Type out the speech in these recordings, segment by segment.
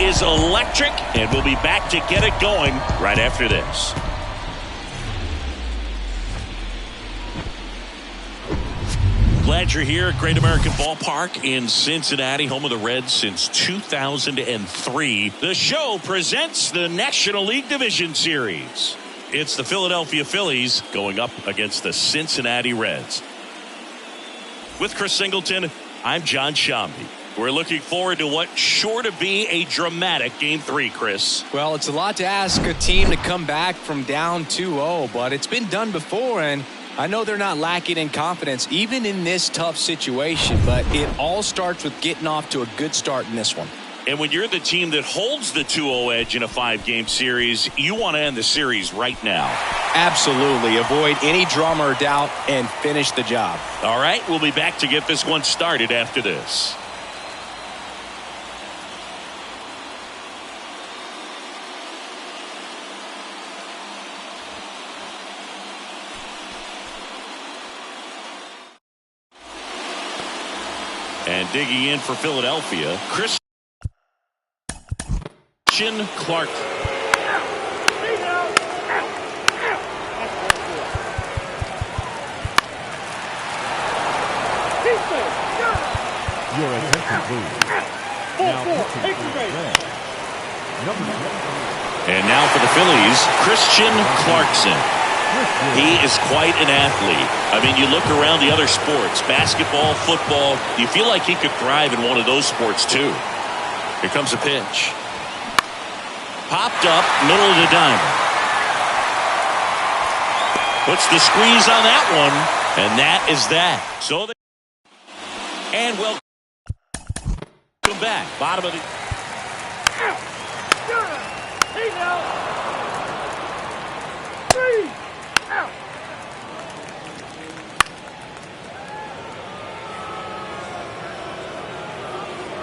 is electric, and we'll be back to get it going right after this. Glad you're here at Great American Ballpark in Cincinnati, home of the Reds since 2003. The show presents the National League Division Series. It's the Philadelphia Phillies going up against the Cincinnati Reds. With Chris Singleton, I'm John Shambi. We're looking forward to what's sure to be a dramatic Game 3, Chris. Well, it's a lot to ask a team to come back from down 2-0, but it's been done before, and I know they're not lacking in confidence, even in this tough situation, but it all starts with getting off to a good start in this one. And when you're the team that holds the 2-0 edge in a 5-game series, you want to end the series right now. Absolutely. Avoid any drama or doubt and finish the job. All right, we'll be back to get this one started after this. And digging in for Philadelphia, Christian Clark. Your attention, please. And now for the Phillies, Christian Clarkson. He is quite an athlete. I mean, you look around the other sports, basketball, football, you feel like he could thrive in one of those sports too. Here comes a pitch. Popped up, middle of the diamond. Puts the squeeze on that one, and that is that. So they and welcome back. Bottom of the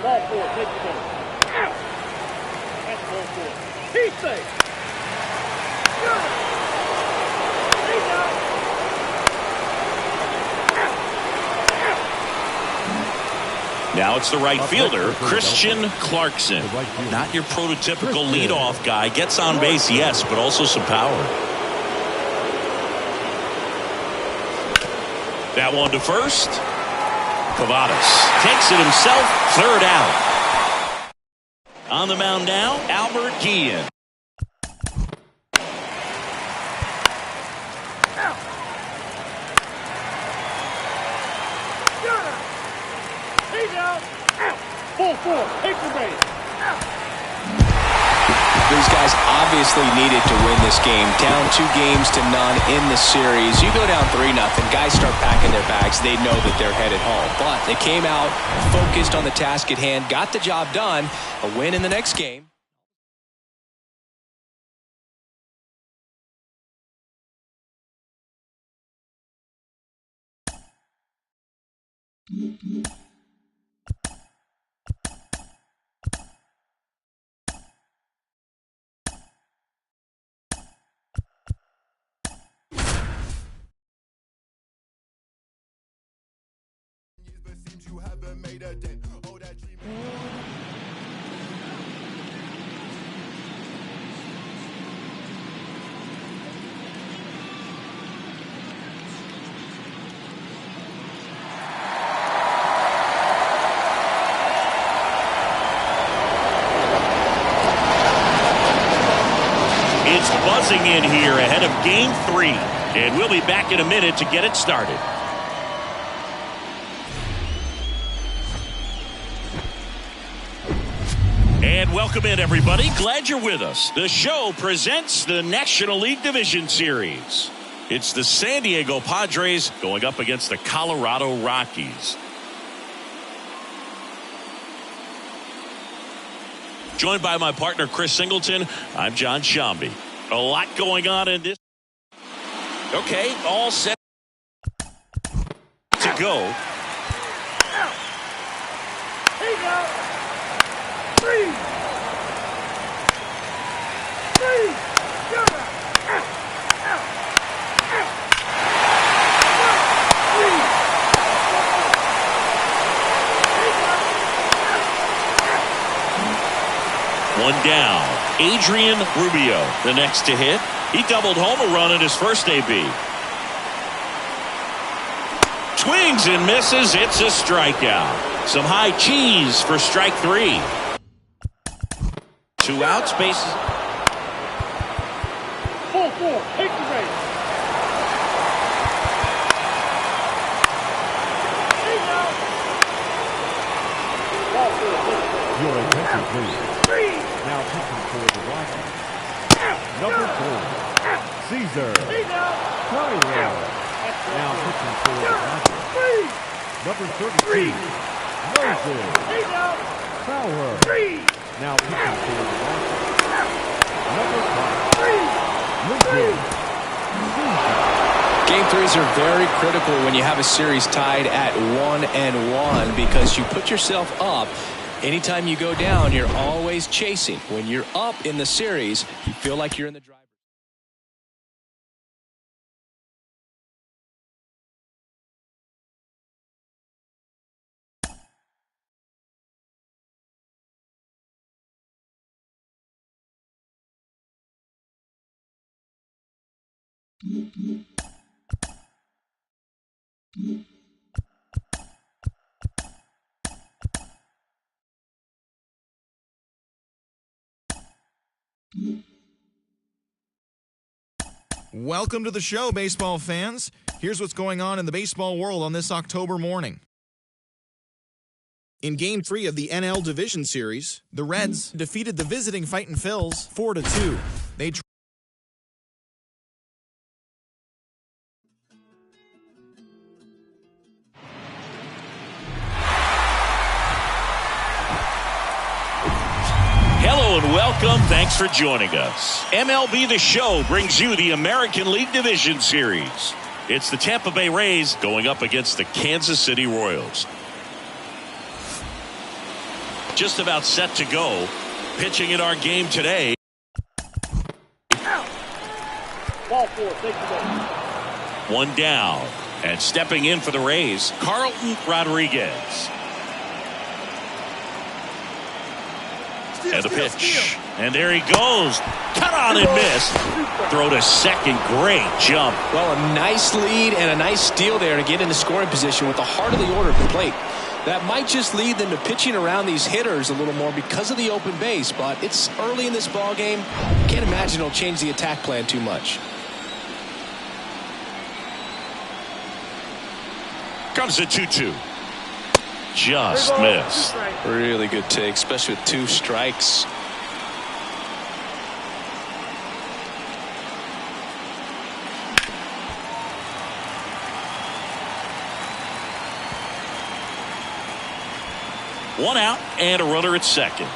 Ball four, take the ball. That's ball four. He's safe. Now it's the right fielder, Christian Clarkson. Not your prototypical leadoff guy. Gets on base, yes, but also some power. That one to first. Cavadas takes it himself, third out. On the mound now, Albert Guillen. He's out. Full four, take the base. These guys obviously needed to win this game. Down 2-0 in the series. You go down 3-0, guys start packing their bags. They know that they're headed home. But they came out focused on the task at hand, got the job done. A win in the next game. It's buzzing in here ahead of Game 3. And we'll be back in a minute to get it started. And welcome in, everybody. Glad you're with us. The show presents the National League Division Series. It's the San Diego Padres going up against the Colorado Rockies. Joined by my partner, Chris Singleton, I'm John Shambi. A lot going on in this. Okay, all set to go. One down. Adrian Rubio, the next to hit. He doubled home a run in his first AB. Swings and misses. It's a strikeout. Some high cheese for strike 3. 2 outs, bases. 4-4. Take the race. Your attention, please. Now pitching for the Rockies. Number 4, Caesar Tyrell. Now pitching for the Rockies. Number 32, Moses Fowler. Now pitching for the Rockies. Number 5, Lincoln Caesar. Game 3s are very critical when you have a series tied at 1-1 because you put yourself up. Anytime you go down, you're always chasing. When you're up in the series, you feel like you're in the driver's. Welcome to the show, baseball fans. Here's what's going on in the baseball world on this October morning. In Game 3 of the NL Division Series, the Reds defeated the visiting Fightin' Phils 4-2. They Hello and welcome. Thanks for joining us. MLB The Show brings you the American League Division Series. It's the Tampa Bay Rays going up against the Kansas City Royals. Just about set to go. Pitching in our game today. Ball 4. Take the race. One down. And stepping in for the Rays, Carlton Rodriguez. And the pitch. And there he goes. Cut on and missed. Throw to second. Great jump. Well, a nice lead and a nice steal there to get into scoring position with the heart of the order at the plate. That might just lead them to pitching around these hitters a little more because of the open base, but it's early in this ball game. Can't imagine it'll change the attack plan too much. Comes the 2-2. Just missed. Really good take, especially with 2 strikes. One out and a runner at second.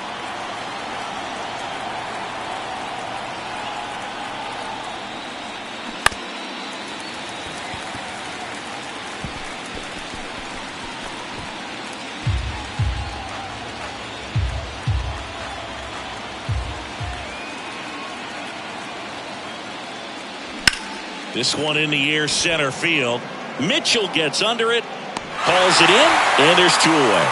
This one in the air, center field. Mitchell gets under it, hauls it in, and there's 2 away.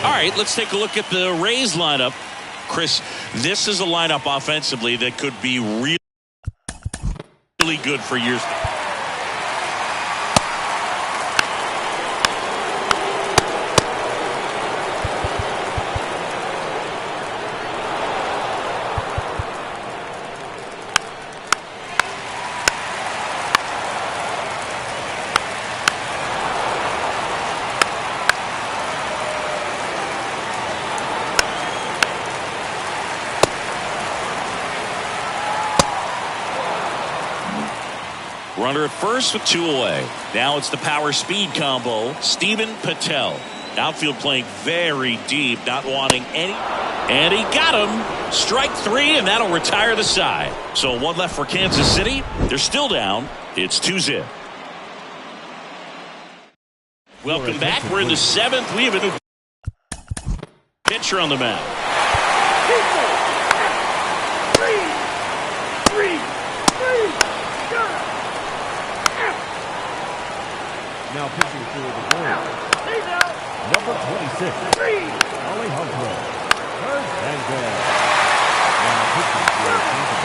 All right, let's take a look at the Rays lineup. Chris, this is a lineup offensively that could be really good for years. Runner at first with 2 away. Now it's the power speed combo. Steven Patel. Outfield playing very deep, not wanting any. And he got him. Strike 3, and that'll retire the side. So 1 left for Kansas City. They're still down. It's 2-0. Welcome back. We're in the 7th. We have a new pitcher on the mound. Now pitching for the Braves, number 26, Alejandro Hernandez. Now pitching for Tampa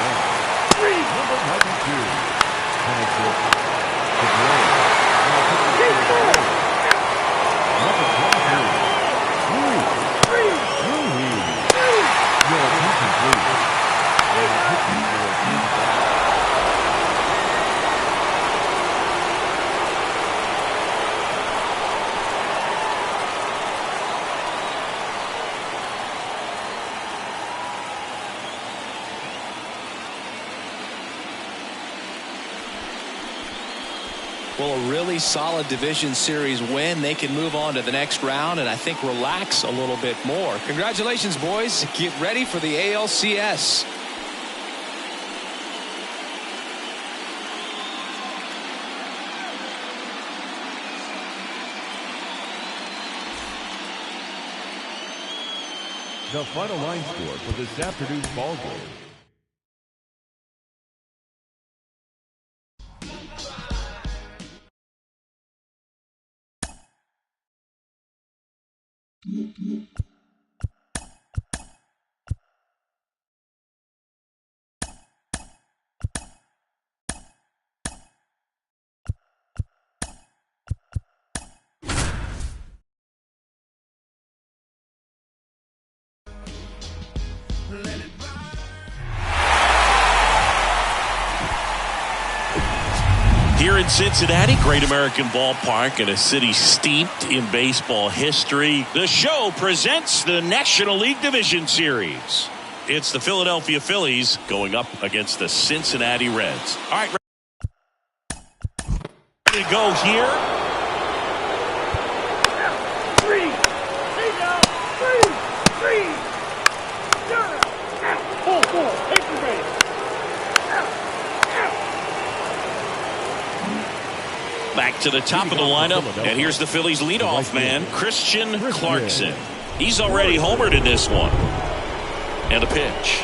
Bay, number 92, Genesis Cabrera. Now pitching for the Braves, number 23, Luis. Your attention, please. Now pitching for Tampa Bay. Well, a really solid division series win. They can move on to the next round and I think relax a little bit more. Congratulations, boys. Get ready for the ALCS. The final line score for this afternoon's ball game. Here in Cincinnati, Great American Ballpark, in a city steeped in baseball history, the show presents the National League Division Series. It's the Philadelphia Phillies going up against the Cincinnati Reds. All right, ready to go here. Three. Four. Take the base. Back to the top of the lineup, and here's the Phillies leadoff man, Christian Clarkson. He's already homered in this one. And a pitch.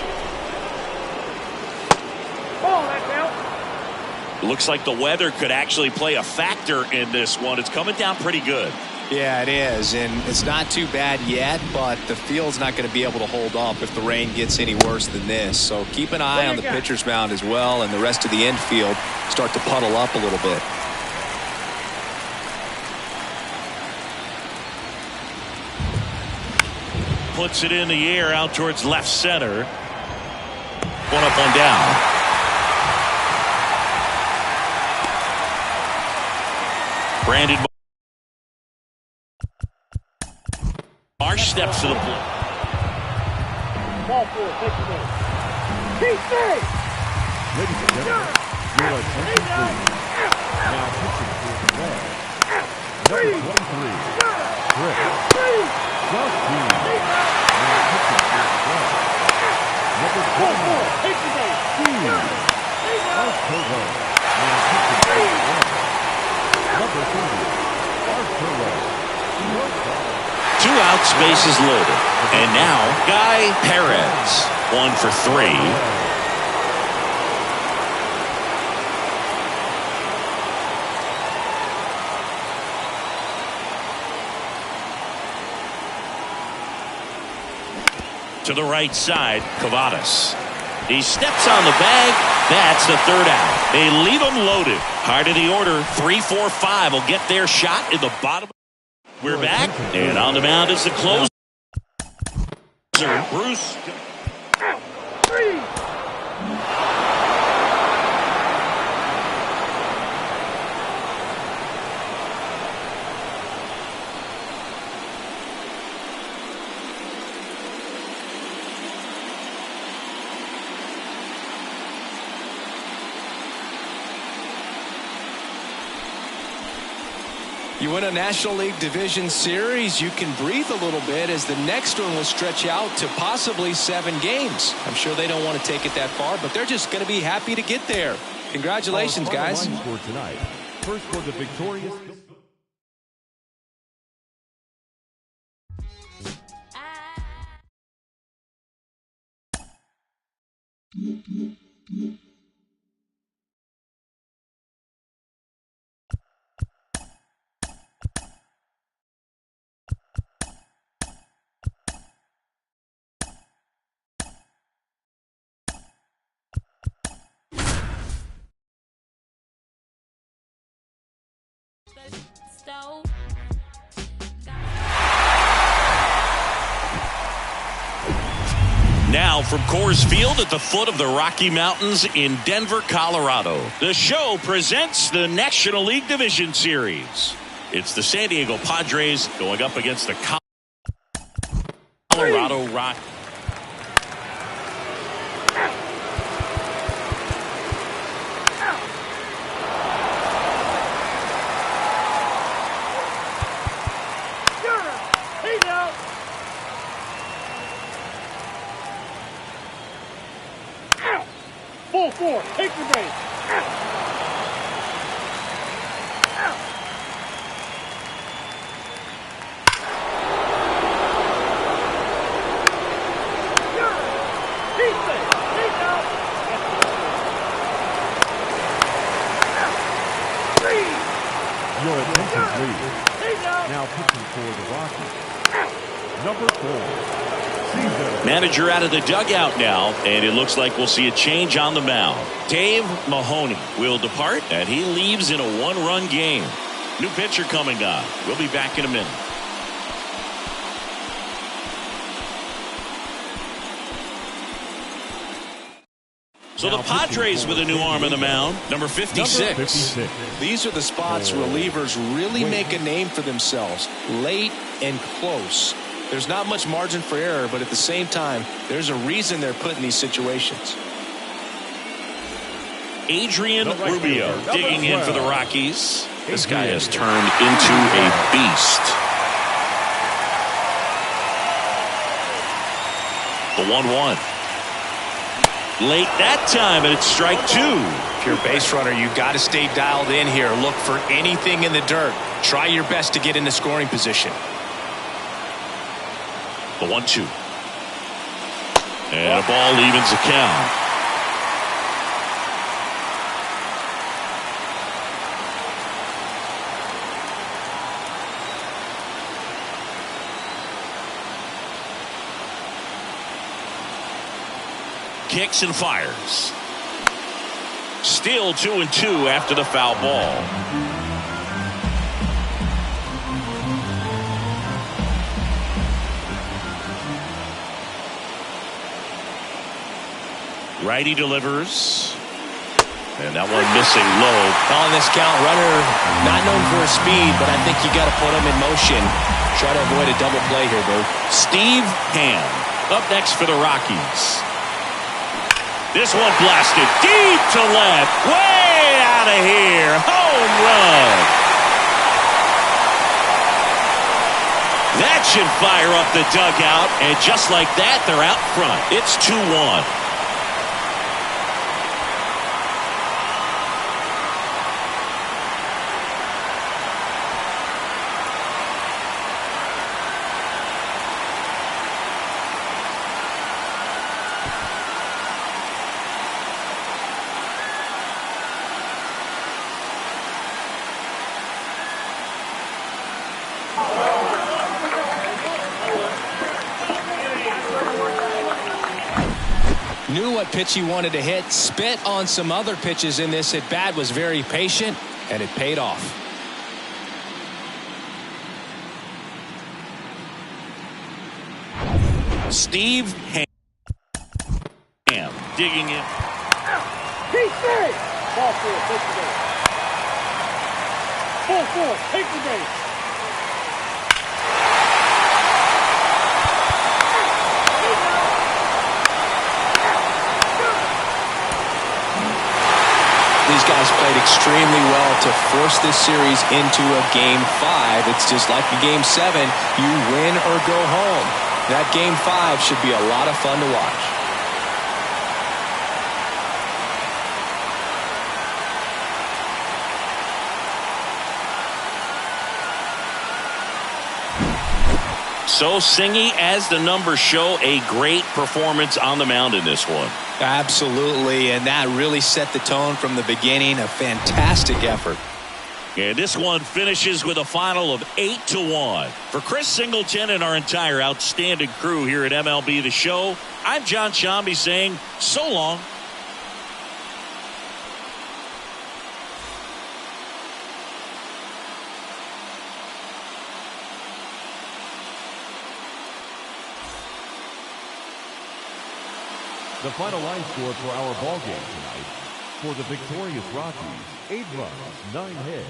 Looks like the weather could actually play a factor in this one. It's coming down pretty good. Yeah, it is, and it's not too bad yet, but the field's not going to be able to hold up if the rain gets any worse than this. So keep an eye on the pitcher's mound as well, and the rest of the infield start to puddle up a little bit. Puts it in the air out towards left center. One up, one down. Brandon Marsh steps to the plate. Ball four, take the base. Keep safe. Ladies and gentlemen, your attention, please. Now pitching for the Reds, number 23, Chris Justin. Now pitching for the Reds, number 29, Take the base. Steve Arturo. Now pitching for the Reds, number 30, Arturo. Two outs, bases loaded. And now, Guy Perez. 1 for 3. To the right side, Cavadas. He steps on the bag. That's the third out. They leave him loaded. Hard of the order. 3, 4, 5 will get their shot in the bottom. We're back, and on the mound is the closer, Bruce. You win a National League Division Series, you can breathe a little bit as the next one will stretch out to possibly 7 games. I'm sure they don't want to take it that far, but they're just going to be happy to get there. Congratulations, guys. For tonight, first for the victorious. Now from Coors Field at the foot of the Rocky Mountains in Denver, Colorado, the show presents the National League Division Series. It's the San Diego Padres going up against the Colorado Rockies. Full four, take the base. Your attention, please. Now pitching for the Rockies, number 4, Season. Manager out of the dugout now, and it looks like we'll see a change on the mound. Dave Mahoney will depart, and he leaves in a one-run game. New pitcher coming on. We'll be back in a minute. So the Padres with a new arm on the mound, number 56. Number 56. These are the spots relievers really make a name for themselves. Late and close. There's not much margin for error, but at the same time, there's a reason they're put in these situations. Adrian Rubio digging in for the Rockies. This guy has turned into a beast. The 1-1. Late that time, and it's strike 2. If you're a base runner, you've got to stay dialed in here. Look for anything in the dirt. Try your best to get into scoring position. The 1-2. And a ball evens the count. Kicks and fires. Still 2-2 after the foul ball. Righty delivers. And that one missing low. On this count, runner not known for his speed, but I think you got to put him in motion. Try to avoid a double play here, Bert. Steve Ham up next for the Rockies. This one blasted deep to left. Way out of here. Home run. That should fire up the dugout. And just like that, they're out front. It's 2-1. Knew what pitch he wanted to hit, spit on some other pitches in this at bat, was very patient, and it paid off. Steve Ham digging in. Keep straight. Ball four, take the base. Ball four, take the base. These guys played extremely well to force this series into a Game 5. It's just like the Game 7. You win or go home. That Game 5 should be a lot of fun to watch. So Singy, as the numbers show, a great performance on the mound in this one. Absolutely, and that really set the tone from the beginning. A fantastic effort. And this one finishes with a final of 8-1. For Chris Singleton and our entire outstanding crew here at MLB The Show, I'm John Shambi saying so long. The final line score for our ball game tonight. For the victorious Rockies, 8 runs, 9 hits,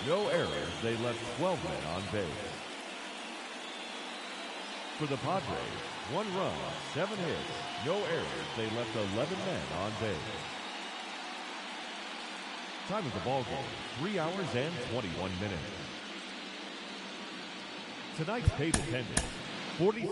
no errors. They left 12 men on base. For the Padres, 1 run, 7 hits, no errors. They left 11 men on base. Time of the ball game, 3 hours and 21 minutes. Tonight's paid attendance, 40.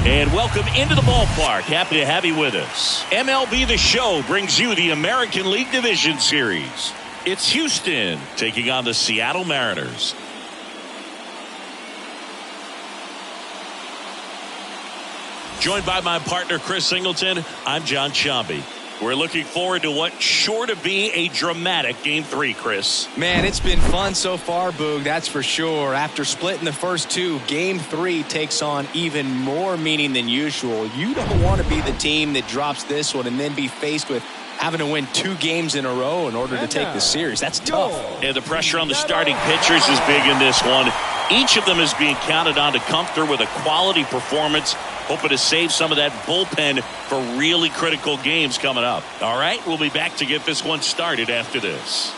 And welcome into the ballpark. Happy to have you with us. MLB The Show brings you the American League Division Series. It's Houston taking on the Seattle Mariners. Joined by my partner, Chris Singleton, I'm John Shambi. We're looking forward to what's sure to be a dramatic Game 3, Chris. Man, it's been fun so far, Boog, that's for sure. After splitting the first 2, Game 3 takes on even more meaning than usual. You don't want to be the team that drops this one and then be faced with having to win 2 games in a row in order to take the series. That's tough. And the pressure on the starting pitchers is big in this one. Each of them is being counted on to come through with a quality performance, hoping to save some of that bullpen for really critical games coming up. All right, we'll be back to get this one started after this.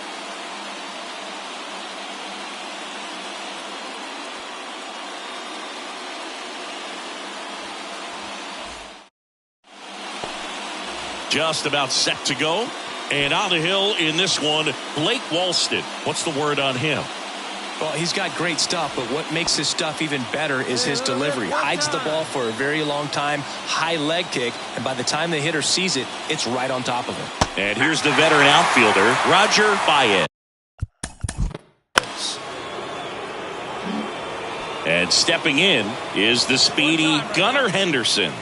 Just about set to go. And on the hill in this one, Blake Walston. What's the word on him? Well, he's got great stuff, but what makes his stuff even better is his delivery. Hides the ball for a very long time, high leg kick, and by the time the hitter sees it, it's right on top of him. And here's the veteran outfielder, Roger Baez. And stepping in is the speedy Gunnar Henderson.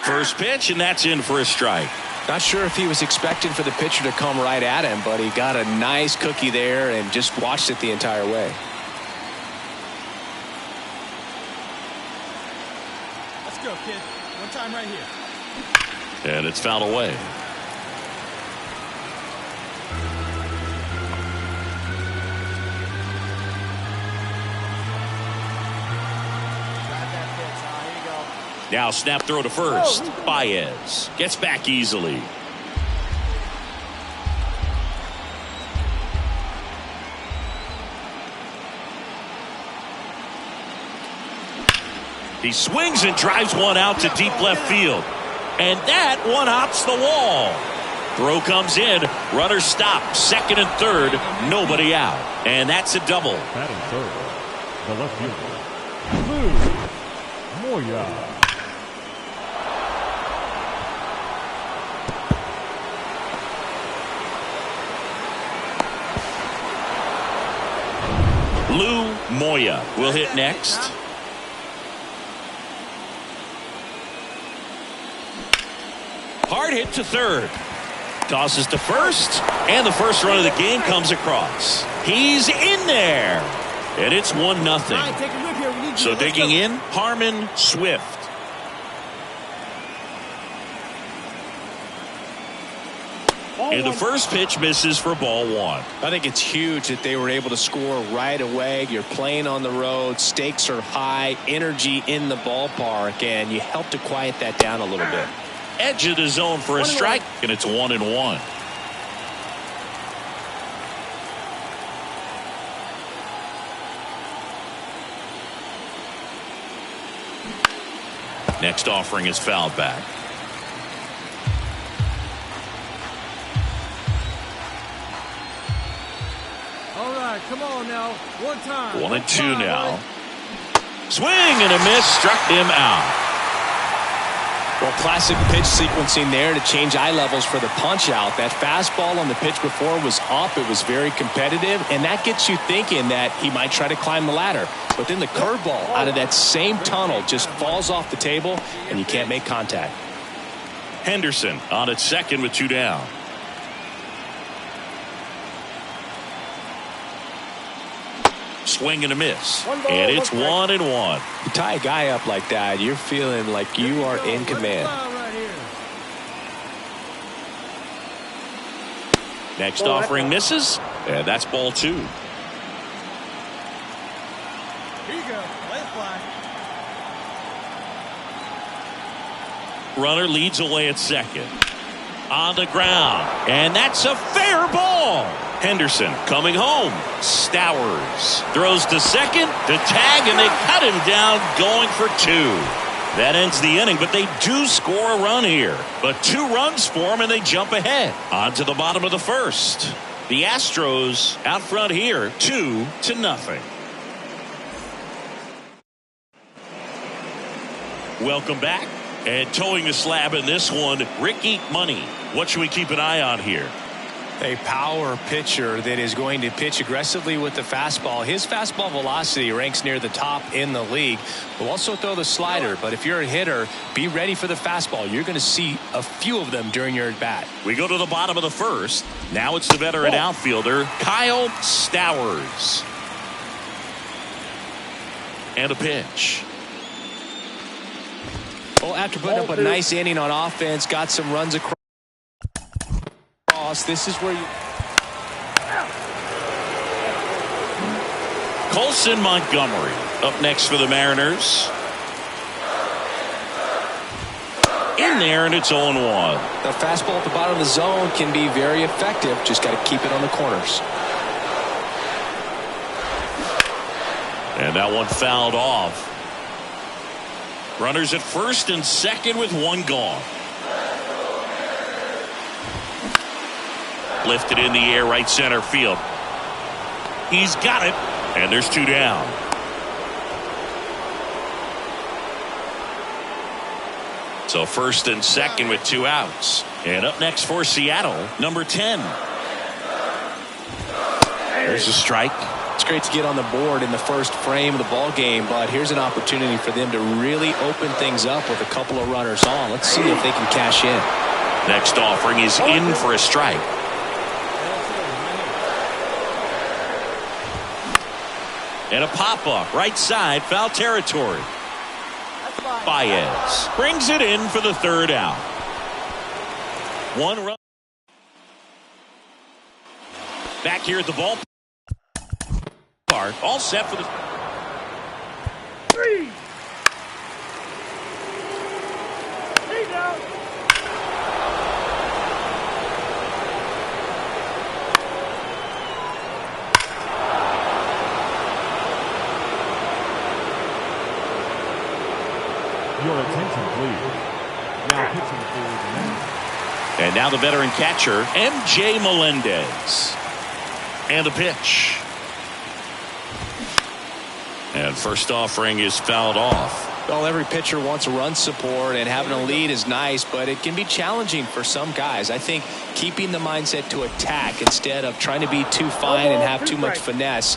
First pitch, and that's in for a strike. Not sure if he was expecting for the pitcher to come right at him, but he got a nice cookie there and just watched it the entire way. Let's go, kid. One time right here. And it's fouled away. Now snap throw to first. Baez gets back easily. He swings and drives one out to deep left field. And that one hops the wall. Throw comes in. Runner stopped. Second and third. Nobody out. And that's a double. Batting third, the left fielder, Lou Moya. Lou Moya will hit next. Hard hit to third. Tosses to first. And the first run of the game comes across. He's in there. And it's 1-0. So digging in, Harmon Swift. And the first pitch misses for ball one. I think it's huge that they were able to score right away. You're playing on the road. Stakes are high. Energy in the ballpark. And you help to quiet that down a little bit. Edge of the zone for a strike. And it's 1-1. Next offering is fouled back. All right, come on now. One time. 1-2 now. Swing and a miss. Struck him out. Well, classic pitch sequencing there to change eye levels for the punch out. That fastball on the pitch before was up. It was very competitive, and that gets you thinking that he might try to climb the ladder. But then the curveball out of that same tunnel just falls off the table, and you can't make contact. Henderson on at second with 2 down. Swing and a miss. And it's 1-1. You tie a guy up like that, you're feeling like you are in command. Next offering misses. And that's ball 2. Here you go. Let it fly. Runner leads away at second. On the ground. And that's a fair ball. Henderson coming home. Stowers throws to second, to tag, and they cut him down going for 2. That ends the inning, but they do score a run here. But 2 runs for them, and they jump ahead. On to the bottom of the first. The Astros out front here, 2-0. Welcome back. And towing the slab in this one, Ricky Money. What should we keep an eye on here? A power pitcher that is going to pitch aggressively with the fastball. His fastball velocity ranks near the top in the league. Will also throw the slider, but if you're a hitter, be ready for the fastball. You're going to see a few of them during your at-bat. We go to the bottom of the first. Now it's the veteran outfielder, Kyle Stowers. And a pitch. Well, after putting up a nice inning on offense, got some runs across. This is where you... Colson Montgomery up next for the Mariners. In there, and it's 0-1. The fastball at the bottom of the zone can be very effective. Just got to keep it on the corners. And that one fouled off. Runners at first and second with 1 gone. Lifted in the air, right center field. He's got it, and there's 2 down. So first and second with 2 outs. And up next for Seattle, number 10. There's a strike. It's great to get on the board in the first frame of the ball game, but here's an opportunity for them to really open things up with a couple of runners on. Let's see if they can cash in. Next offering is in for a strike. And a pop-up, right side, foul territory. Baez brings it in for the 3rd out. 1 run. Back here at the ballpark. All set for the... 3. Hey, down. Your attention, please. Now pitching for the Mets. And now the veteran catcher, MJ Melendez. And the pitch. And first offering is fouled off. Well, every pitcher wants run support, and having a lead is nice, but it can be challenging for some guys. I think keeping the mindset to attack instead of trying to be too fine and have too much finesse.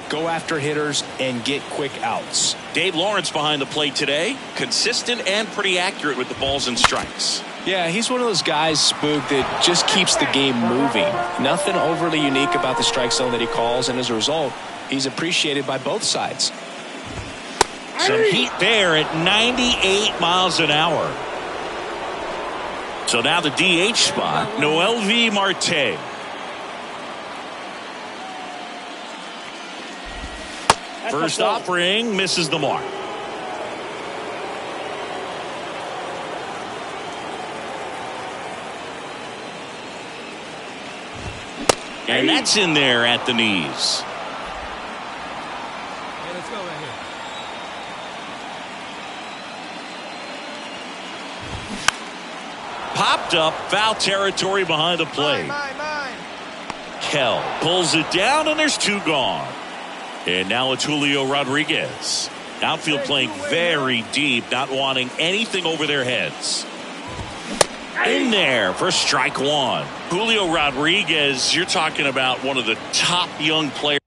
Go after hitters and get quick outs. Dave Lawrence behind the plate today. Consistent and pretty accurate with the balls and strikes. Yeah, he's one of those guys, Spook, that just keeps the game moving. Nothing overly unique about the strike zone that he calls, and as a result, he's appreciated by both sides. Some heat there at 98 miles an hour. So now the DH spot, Noel V. Marte. First offering misses the mark. And that's in there at the knees. Hey, let's go right here. Popped up, foul territory behind the plate. Kell pulls it down, and there's two gone. And now it's Julio Rodriguez. Outfield playing very deep, not wanting anything over their heads. In there for strike one. Julio Rodriguez, you're talking about one of the top young players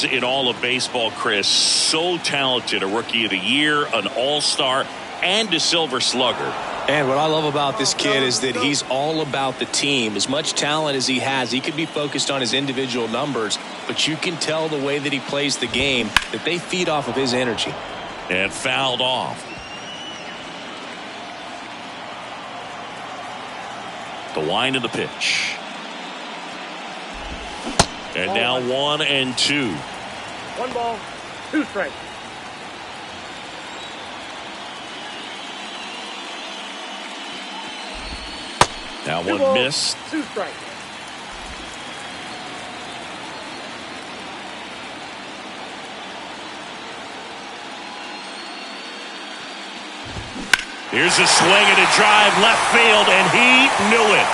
in all of baseball, Chris. So talented, a rookie of the year, an all-star, and a silver slugger. And what I love about this kid is that he's all about the team. As much talent as he has, he could be focused on his individual numbers, but you can tell the way that he plays the game that they feed off of his energy. And fouled off. The wind of the pitch. And now 1-2. 1 ball, 2 strikes. Now 2 one balls, missed. 2 strikes. Here's a swing and a drive left field, and he knew it.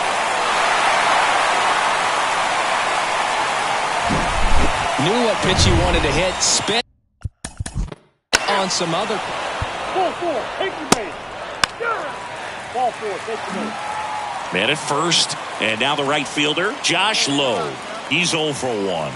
Knew what pitch he wanted to hit. Spit on some other. Ball 4, take the base. Ball 4, take the base. Man at first, and now the right fielder, Josh Lowe. He's 0 for 1.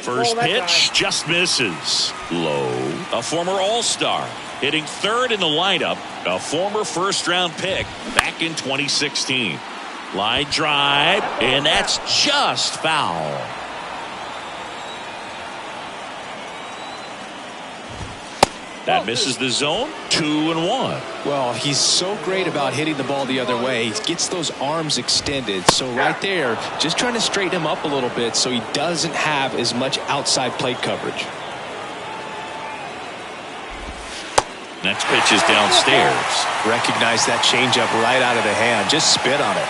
First pitch just misses. Lowe, a former All-Star, hitting third in the lineup, a former first-round pick back in 2016. Line drive, and that's just foul. That misses the zone. 2-1. Well, he's so great about hitting the ball the other way. He gets those arms extended. So right there, just trying to straighten him up a little bit so he doesn't have as much outside plate coverage. Next pitch is downstairs. Recognize that changeup right out of the hand. Just spit on it.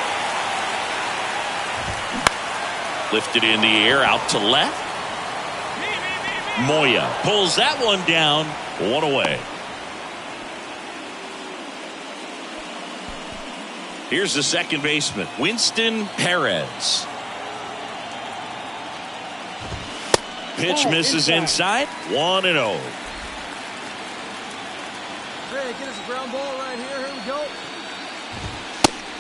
Lifted in the air, out to left. Moya pulls that one down. 1 away. Here's the second baseman, Winston Perez. Pitch misses inside. 1-0. Hey, get us a ground ball right here. Here we go.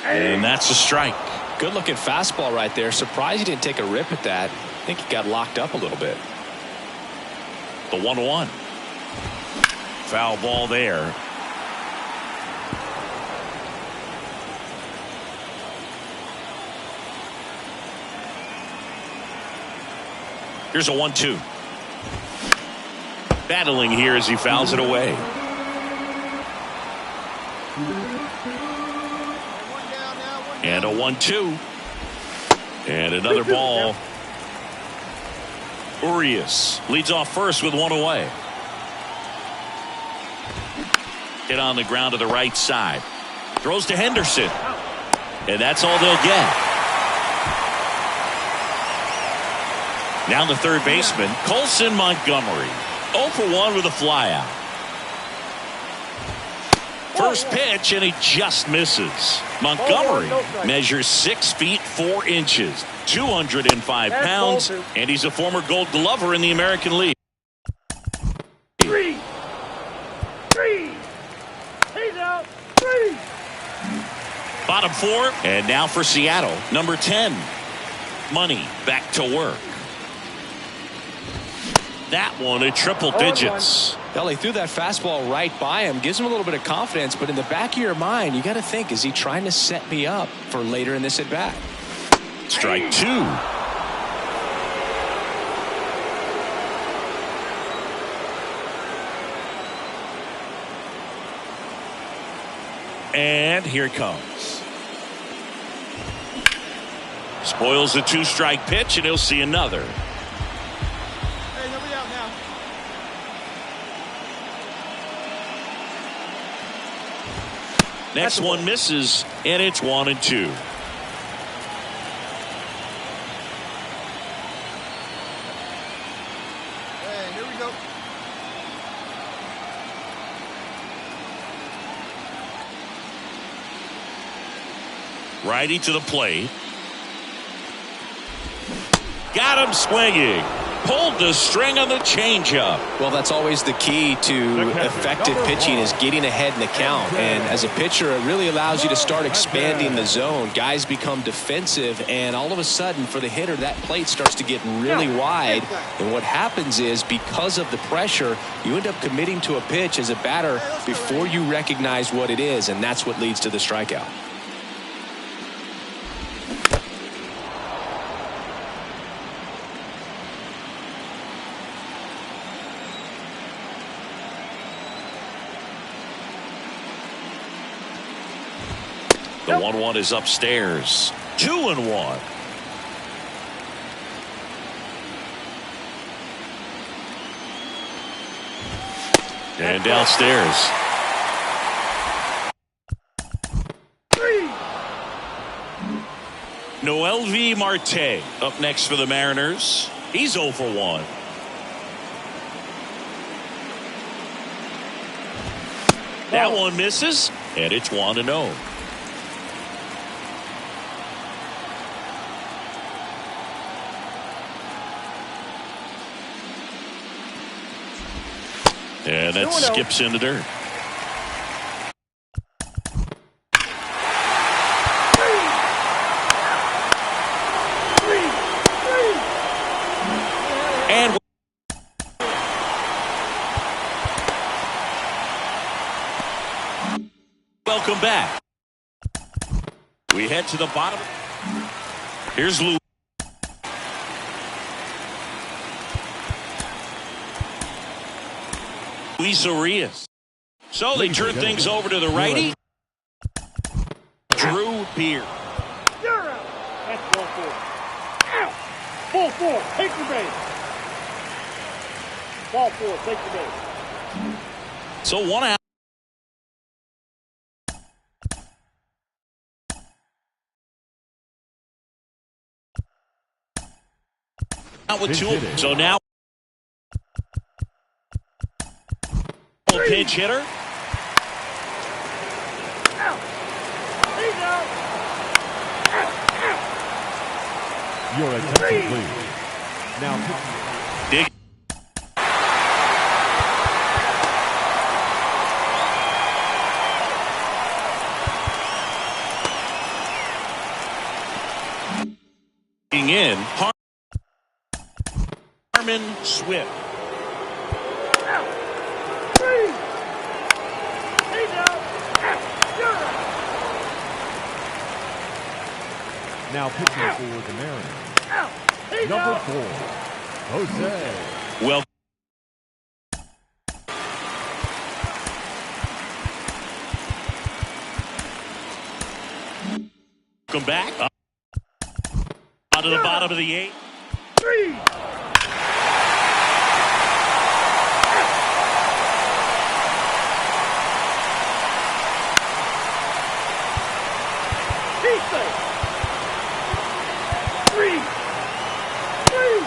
And that's a strike. Good looking fastball right there. Surprised he didn't take a rip at that. I think he got locked up a little bit. The 1-1. Foul ball there. Here's a 1-2. Battling here as he fouls it away. And a 1-2. And another ball. Urias leads off first with 1 away. Hit on the ground to the right side. Throws to Henderson. And that's all they'll get. Now the third baseman, Colson Montgomery. 0 for 1 with a flyout. First pitch, and he just misses. Montgomery measures 6 feet 4 inches, 205 pounds, and he's a former Gold Glover in the American League. Three. He's out. 3. Bottom 4, and now for Seattle, number 10. Money back to work. That one at triple digits. Well, he threw that fastball right by him, gives him a little bit of confidence, but in the back of your mind, you got to think, is he trying to set me up for later in this at bat? Strike 2. And here it comes. Spoils the 2-strike pitch, and he'll see another. Hey, nobody out now. Next one misses, and it's 1-2. Hey, here we go. Righty to the plate. Got him swinging. Pulled the string on the changeup. Well, that's always the key to effective pitching, is getting ahead in the count. And as a pitcher, it really allows you to start expanding the zone. Guys become defensive, and all of a sudden, for the hitter, that plate starts to get really wide. And what happens is, because of the pressure, you end up committing to a pitch as a batter before you recognize what it is, and that's what leads to the strikeout. The 1-1 is upstairs. 2-1. And downstairs. 3. Noel V. Marte up next for the Mariners. He's 0 for 1. That one misses, and it's 1-0. And that skips in the dirt. And welcome back. We head to the bottom. Here's Lou. Luis Arias. So they turn things over to the righty. Drew Beer. You're out. That's ball 4. Out. Ball 4. Take the base. Ball 4. Take the base. So 1 out. Out with 2. So now pinch hitter. Out. He's out. Your attention, please. Now, Dig. In Harmon Swift. Out. 3. He's out. You're out. now pitching for the Mariners. Out. He's Number out. 4, Jose. Well, come back. Out to the bottom of the 8th. 3. He's safe. 3. 3.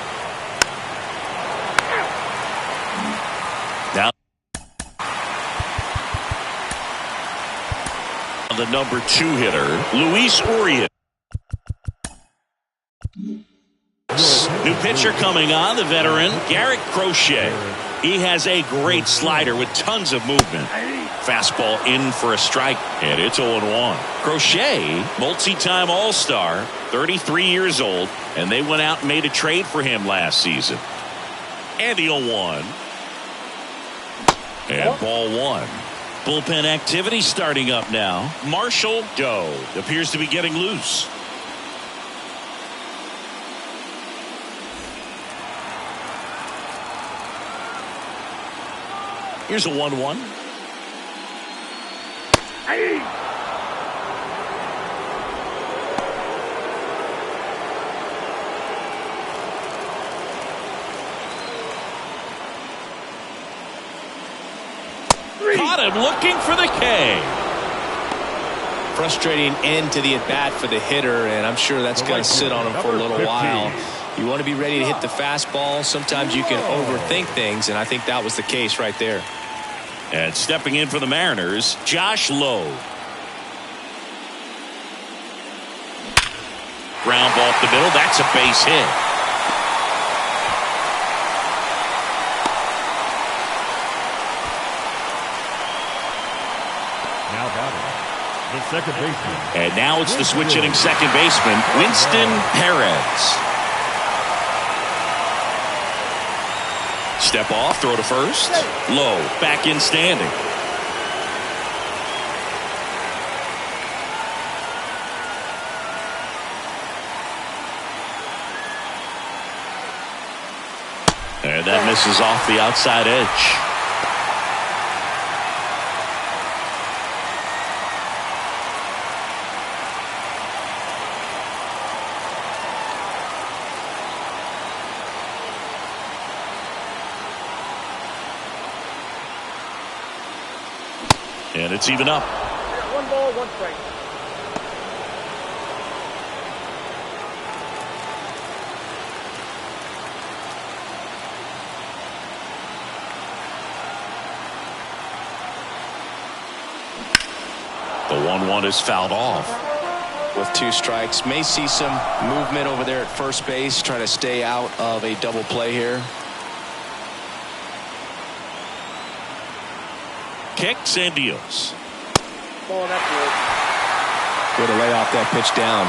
the number 2 hitter, Luis Urias. New pitcher coming on, the veteran, Garrett Crochet. He has a great slider with tons of movement. Fastball in for a strike, and it's 0-1. Crochet, multi-time All-Star, 33 years old, and they went out and made a trade for him last season. And the 0-1. And ball 1. Bullpen activity starting up now. Marshall Doe appears to be getting loose. Here's a 1-1. Caught him looking for the K. Frustrating end to the at-bat for the hitter, and I'm sure that's going to sit on him for a little while. You want to be ready to hit the fastball. Sometimes you can overthink things, and I think that was the case right there. And stepping in for the Mariners, Josh Lowe. Ground ball up the middle. That's a base hit. Now batting, the second baseman. And now it's the switch hitting second baseman, Winston Perez. Step off, throw to first. Low, back in standing. And that misses off the outside edge. And it's even up. 1 ball, 1 strike. The 1-1 is fouled off. With 2 strikes, may see some movement over there at first base, try to stay out of a double play here. Kicks and deals. Ball in that Way to lay off that pitch down.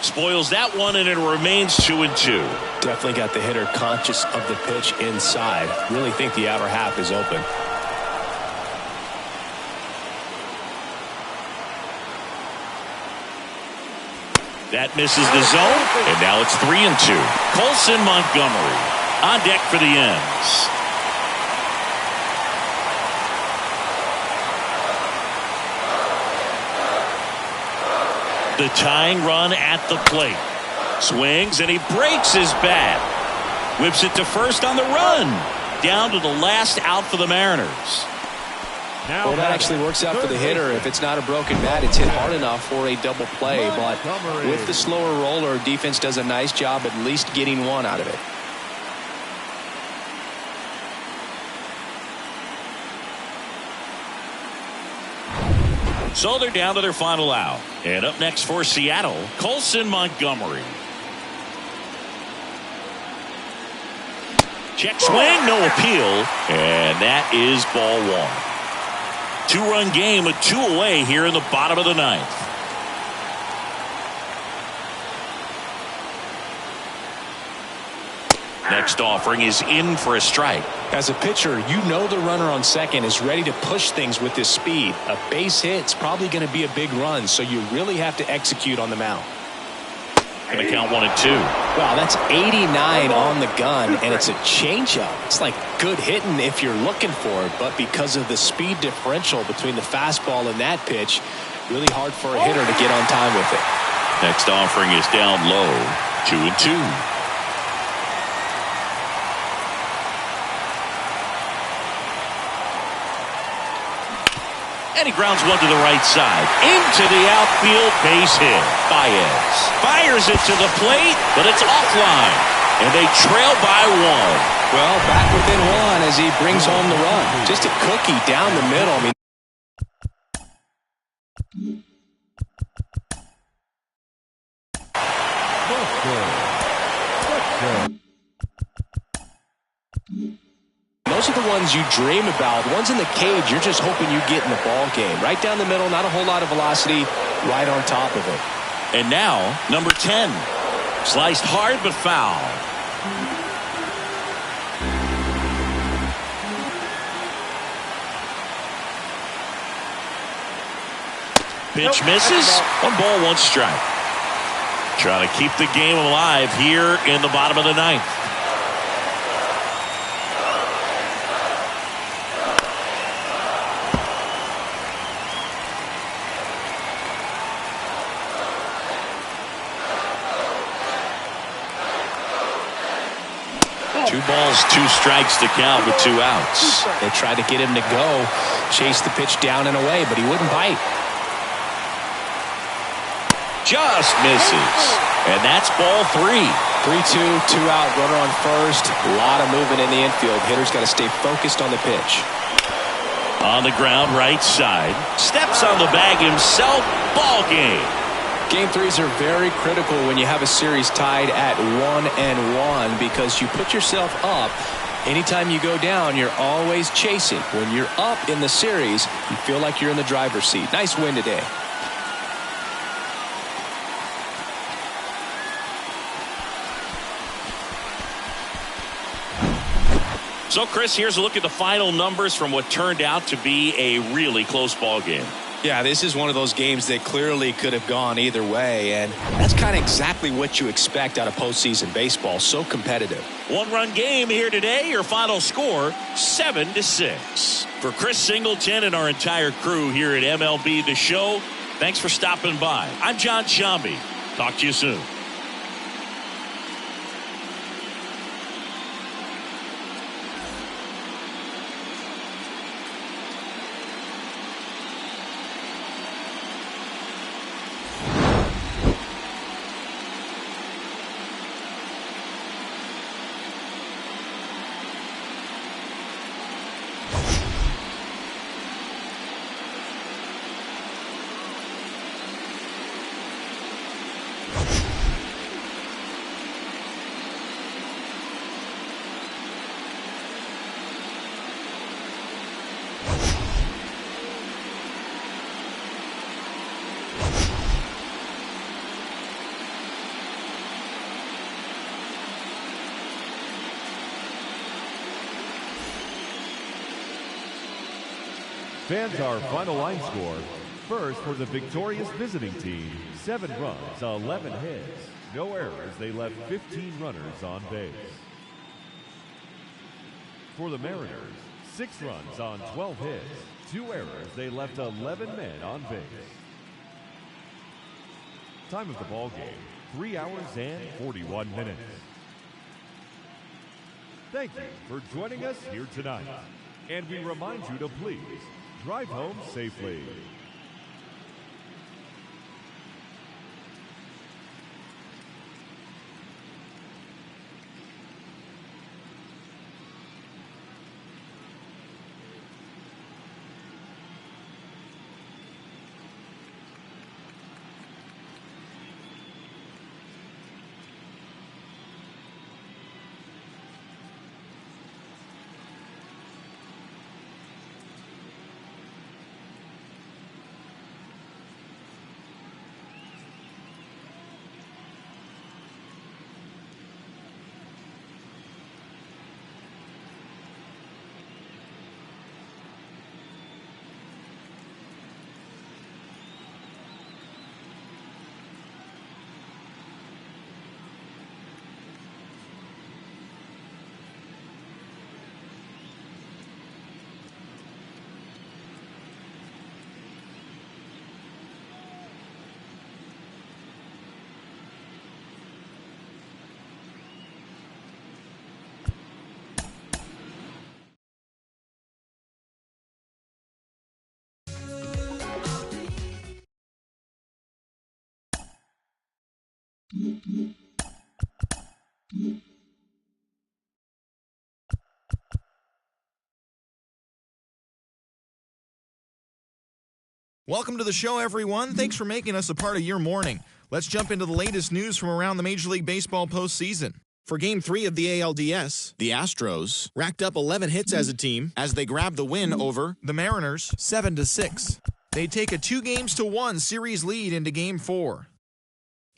Spoils that one, and it remains 2-2. Definitely got the hitter conscious of the pitch inside. Really think the outer half is open. That misses the zone, and now it's 3-2. Colson Montgomery on deck for the Ends. The tying run at the plate. Swings, and he breaks his bat. Whips it to first on the run. Down to the last out for the Mariners. Well, that actually works out for the hitter. If it's not a broken bat, it's hit hard enough for a double play. But with the slower roller, defense does a nice job at least getting one out of it. So they're down to their final out. And up next for Seattle, Colson Montgomery. Check swing, no appeal. And that is ball 1. 2-run game with 2 away here in the bottom of the 9th. Next offering is in for a strike. As a pitcher, you know the runner on second is ready to push things with his speed. A base hit's probably going to be a big run, so you really have to execute on the mound. Going to count 1 and 2. Wow, that's 89 on the gun, and it's a changeup. It's like good hitting if you're looking for it, but because of the speed differential between the fastball and that pitch, really hard for a hitter to get on time with it. Next offering is down low, 2-2. And he grounds one to the right side. Into the outfield, base hit. Baez fires it to the plate, but it's offline. And they trail by one. Well, back within one as he brings home the run. Just a cookie down the middle. I mean, those are the ones you dream about. The ones in the cage, you're just hoping you get in the ball game. Right down the middle, not a whole lot of velocity, right on top of it. And now, number 10. Sliced hard but foul. Pitch misses. 1 ball, 1 strike. Trying to keep the game alive here in the bottom of the 9th. Two balls, 2 strikes to count with 2 outs. They tried to get him to go, chase the pitch down and away, but he wouldn't bite. Just misses. And that's ball 3. 3-2, 2 out, runner on first. A lot of movement in the infield. Hitter's got to stay focused on the pitch. On the ground, right side. Steps on the bag himself. Ball game. Game 3s are very critical when you have a series tied at 1-1 because you put yourself up. Anytime you go down, you're always chasing. When you're up in the series, you feel like you're in the driver's seat. Nice win today. So, Chris, here's a look at the final numbers from what turned out to be a really close ball game. Yeah, this is one of those games that clearly could have gone either way, and that's kind of exactly what you expect out of postseason baseball. So competitive. 1-run game here today. Your final score, 7-6. For Chris Singleton and our entire crew here at MLB The Show, thanks for stopping by. I'm John Shambi. Talk to you soon. Fans, our final line score. First, for the victorious visiting team, 7 runs, 11 hits. No errors, they left 15 runners on base. For the Mariners, 6 runs on 12 hits. 2 errors, they left 11 men on base. Time of the ball game, 3 hours and 41 minutes. Thank you for joining us here tonight. And we remind you to please drive home safely. Welcome to the show, everyone. Thanks for making us a part of your morning. Let's jump into the latest news from around the Major League Baseball postseason. For Game 3 of the ALDS, the Astros racked up 11 hits as a team as they grabbed the win over the Mariners 7-6. They take a 2-1 series lead into Game 4.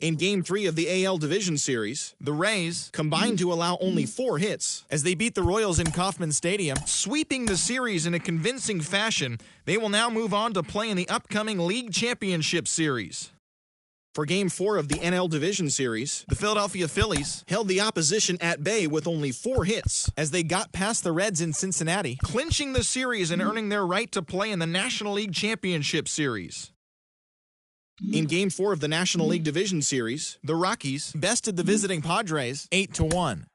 In Game 3 of the AL Division Series, the Rays combined to allow only 4 hits as they beat the Royals in Kauffman Stadium, sweeping the series in a convincing fashion. They will now move on to play in the upcoming League Championship Series. For Game 4 of the NL Division Series, the Philadelphia Phillies held the opposition at bay with only 4 hits as they got past the Reds in Cincinnati, clinching the series and earning their right to play in the National League Championship Series. In Game 4 of the National League Division Series, the Rockies bested the visiting Padres 8-1.